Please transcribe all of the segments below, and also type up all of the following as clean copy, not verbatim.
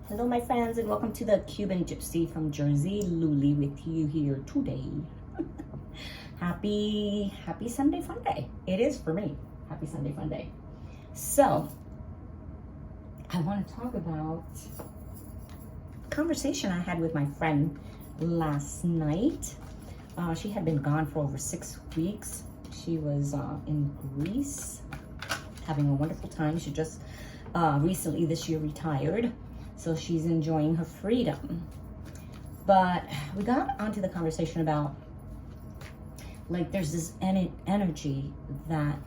Hello my friends, and welcome to the Cubangypsy from Jersey. Luli with you here today. Happy Sunday fun day. It is for me. Happy Sunday fun day. So I want to talk about a conversation I had with my friend last night. She had been gone for over 6 weeks. She was in Greece having a wonderful time. She just recently this year retired. So she's enjoying her freedom. But we got onto the conversation about, like, there's this energy that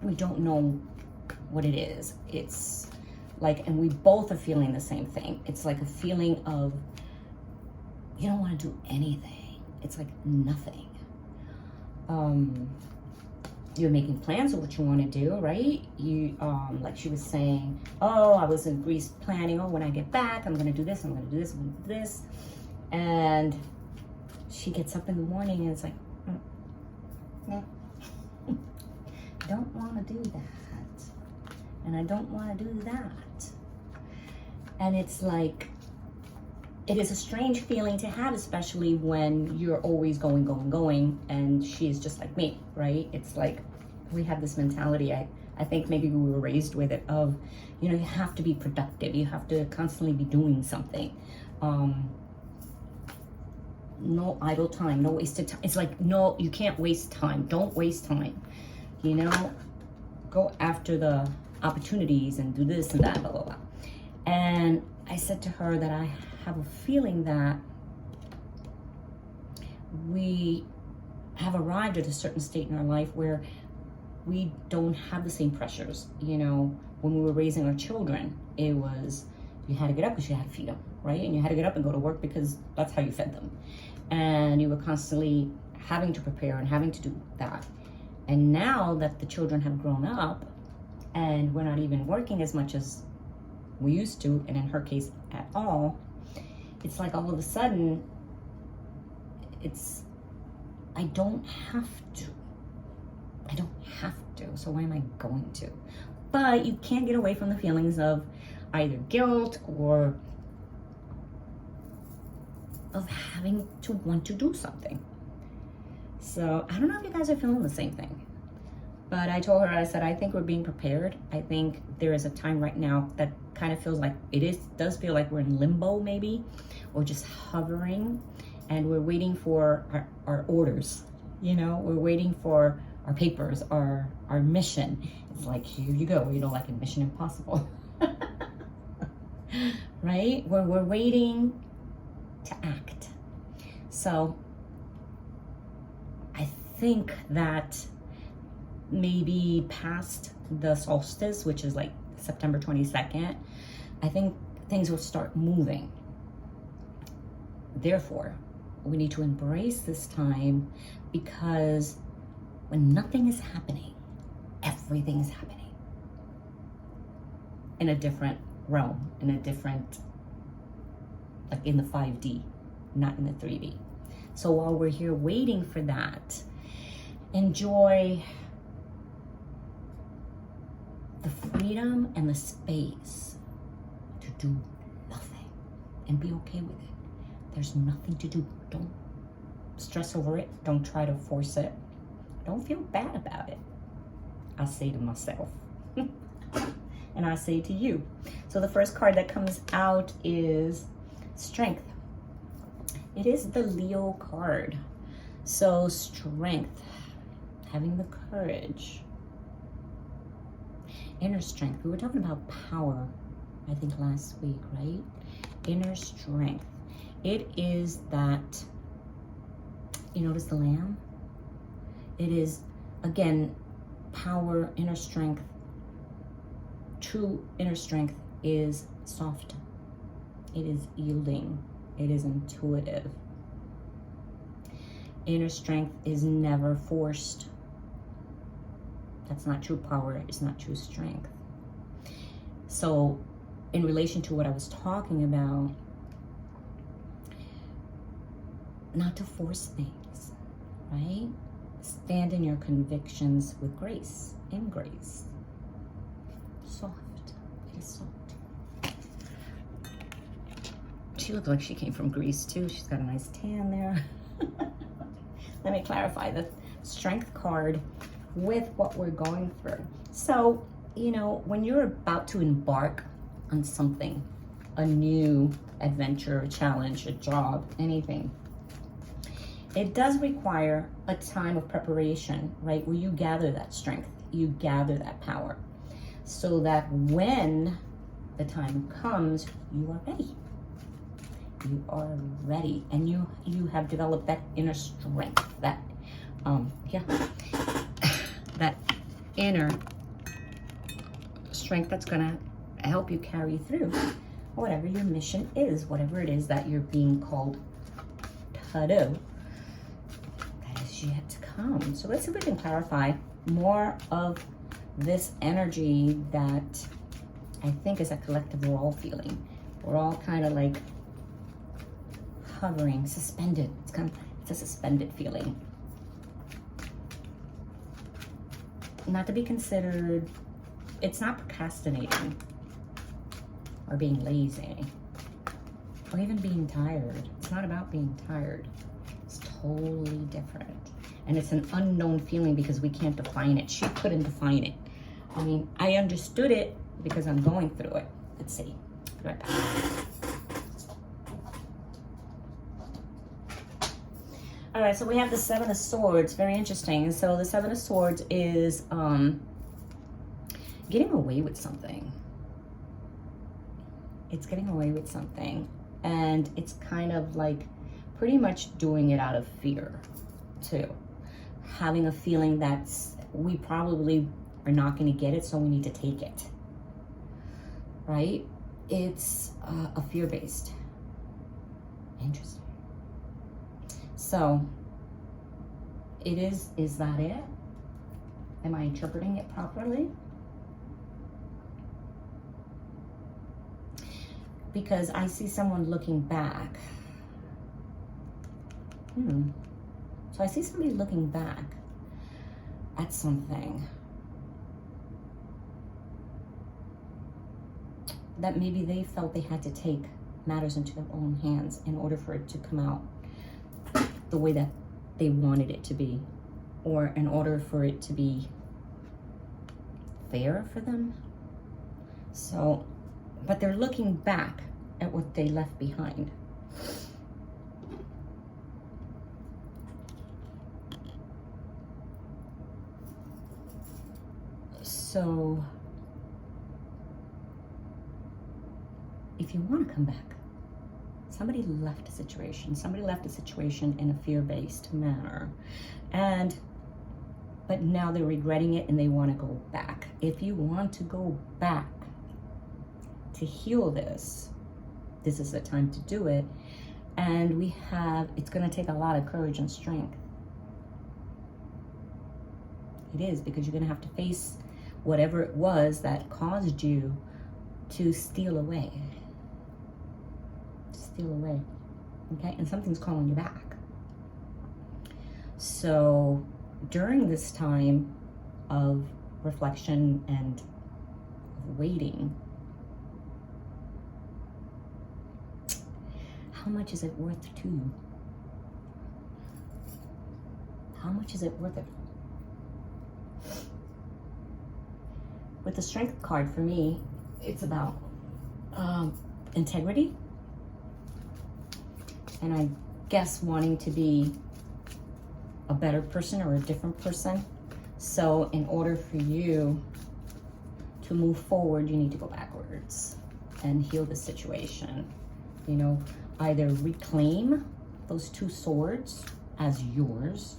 we don't know what it is. It's like, and we both are feeling the same thing. It's like a feeling of, you don't want to do anything. It's like nothing. You're making plans of what you want to do, right? You, like she was saying, oh, I was in Greece planning, oh, when I get back, I'm going to do this, I'm going to do this, I'm going to do this. And she gets up in the morning and it's like, no, I don't want to do that. And I don't want to do that. And it's like, it is a strange feeling to have, especially when you're always going, and she's just like me, right? It's like we have this mentality, I think maybe we were raised with it, of, you know, you have to be productive, you have to constantly be doing something. No idle time, no wasted time. It's like, no, you can't waste time. Don't waste time. You know, go after the opportunities and do this and that, blah, blah, blah. And I said to her that I have a feeling that we have arrived at a certain state in our life where we don't have the same pressures. You know, when we were raising our children, it was, you had to get up because you had to feed them, right? And you had to get up and go to work because that's how you fed them. And you were constantly having to prepare and having to do that. And now that the children have grown up and we're not even working as much as we used to, and in her case at all, it's like all of a sudden, it's, I don't have to. I don't have to, so why am I going to? But you can't get away from the feelings of either guilt or of having to want to do something. So I don't know if you guys are feeling the same thing. But I told her, I said, I think we're being prepared. I think there is a time right now that kind of feels like does feel like we're in limbo maybe, or just hovering, and we're waiting for our orders. You know, we're waiting for our papers, our mission. It's like, here you go, you know, like in Mission Impossible. Right? We're waiting to act. So I think that maybe past the solstice, which is like September 22nd, I think things will start moving. Therefore, we need to embrace this time, because when nothing is happening, everything is happening in a different realm, in a different, like in the 5D, not in the 3D. So while we're here waiting for that, enjoy the freedom and the space to do nothing and be okay with it. There's nothing to do. Don't stress over it. Don't try to force it. Don't feel bad about it. I say to myself. And I say to you. So the first card that comes out is Strength. It is the Leo card. So strength, having the courage, inner strength. We were talking about power, I think last week, right? Inner strength. It is that, you notice the lamb? It is, again, power, inner strength. True inner strength is soft. It is yielding. It is intuitive. Inner strength is never forced. That's not true power. It's not true strength. So in relation to what I was talking about, not to force things, right? Stand in your convictions with grace, in grace. Soft. It is soft. she looked like she came from Greece too. She's got a nice tan there. Let me clarify the Strength card with what we're going through. So, you know, when you're about to embark on something, a new adventure, a challenge, a job, anything, it does require a time of preparation, right? Where you gather that strength, you gather that power, so that when the time comes, you are ready. You are ready, and you have developed that inner strength, that that inner strength that's gonna help you carry through whatever your mission is, whatever it is that you're being called to do. That is yet to come. So let's see if we can clarify more of this energy that I think is a collective we're all feeling. We're all kind of like hovering, suspended. It's a suspended feeling. Not to be considered, it's not procrastinating or being lazy or even being tired. It's not about being tired. It's totally different. And it's an unknown feeling because we can't define it. She couldn't define it. I mean, I understood it because I'm going through it. Let's see. Be right back. All right, so we have the Seven of Swords. Very interesting. So the Seven of Swords is getting away with something. It's getting away with something. And it's kind of like pretty much doing it out of fear, too. Having a feeling that we probably are not going to get it, so we need to take it. Right? It's a fear-based. Interesting. So, is that it? Am I interpreting it properly? Because I see someone looking back. So I see somebody looking back at something that maybe they felt they had to take matters into their own hands in order for it to come out the way that they wanted it to be, or in order for it to be fair for them. So, but they're looking back at what they left behind. So, if you want to come back, somebody left a situation in a fear-based manner, but now they're regretting it and they want to go back. If you want to go back to heal this is the time to do it. And it's going to take a lot of courage and strength. It is, because you're going to have to face whatever it was that caused you to steal away. Okay, and something's calling you back. So during this time of reflection and waiting, how much is it worth to you? How much is it worth it? With the Strength card, for me, it's about integrity. And I guess wanting to be a better person or a different person. So in order for you to move forward, you need to go backwards and heal the situation. You know, either reclaim those two swords as yours,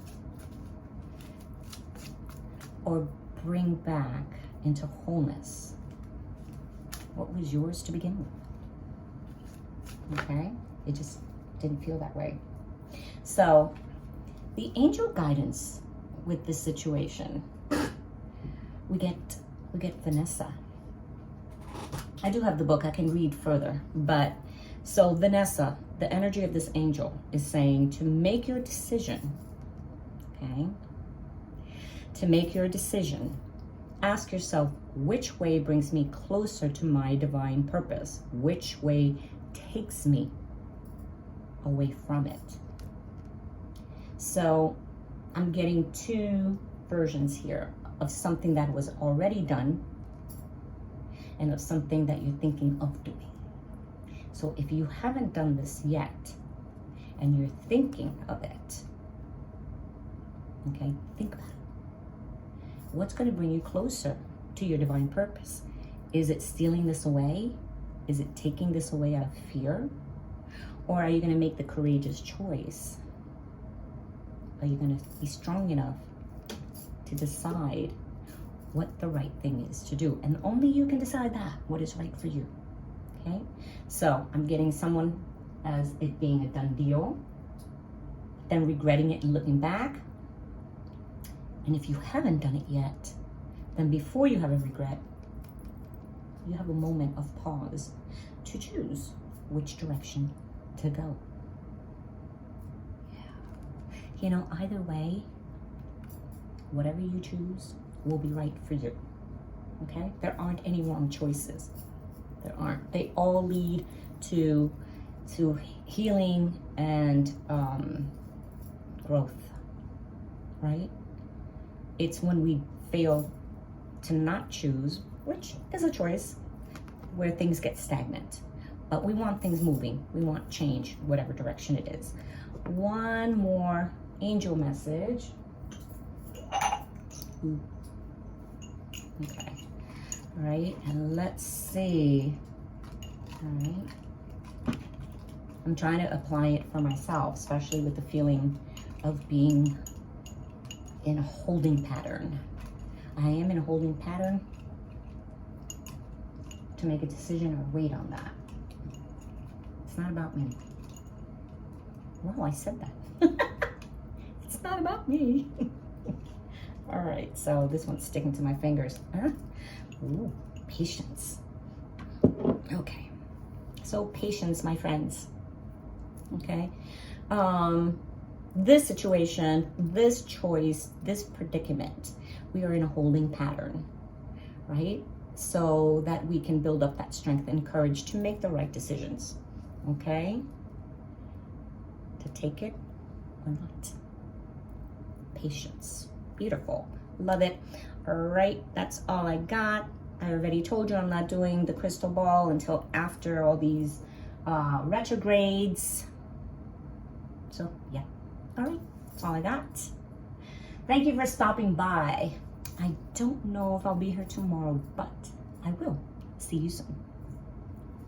or bring back into wholeness what was yours to begin with. Okay? It just didn't feel that way. So the angel guidance with this situation, we get Vanessa. I do have the book, I can read further, but so Vanessa, the energy of this angel is saying to make your decision. Okay? To make your decision, ask yourself, which way brings me closer to my divine purpose? Which way takes me away from it. So I'm getting two versions here of something that was already done and of something that you're thinking of doing. So if you haven't done this yet and you're thinking of it, okay, think about it. What's going to bring you closer to your divine purpose? Is it stealing this away? Is it taking this away out of fear? Or are you going to make the courageous choice? Are you going to be strong enough to decide what the right thing is to do? And only you can decide that, what is right for you. Okay? So I'm getting someone as it being a done deal, then regretting it and looking back. And if you haven't done it yet, then before you have a regret, you have a moment of pause to choose which direction to go. Yeah. You know, either way, whatever you choose will be right for you. Okay? There aren't any wrong choices. There aren't. They all lead to healing and growth, right? It's when we fail to not choose, which is a choice, where things get stagnant. But we want things moving. We want change, whatever direction it is. One more angel message. Okay. All right, and let's see. All right. I'm trying to apply it for myself, especially with the feeling of being in a holding pattern. I am in a holding pattern to make a decision or wait on that. It's not about me. Well, I said that. It's not about me. All right, so this one's sticking to my fingers. Huh? Ooh, patience. Okay, so patience, my friends. Okay, this situation, this choice, this predicament, we are in a holding pattern, right? So that we can build up that strength and courage to make the right decisions, okay? To take it or not. Patience. Beautiful. Love it. All right, that's all I got. I already told you I'm not doing the crystal ball until after all these retrogrades. So, yeah. All right, that's all I got. Thank you for stopping by. I don't know if I'll be here tomorrow, but I will. See you soon.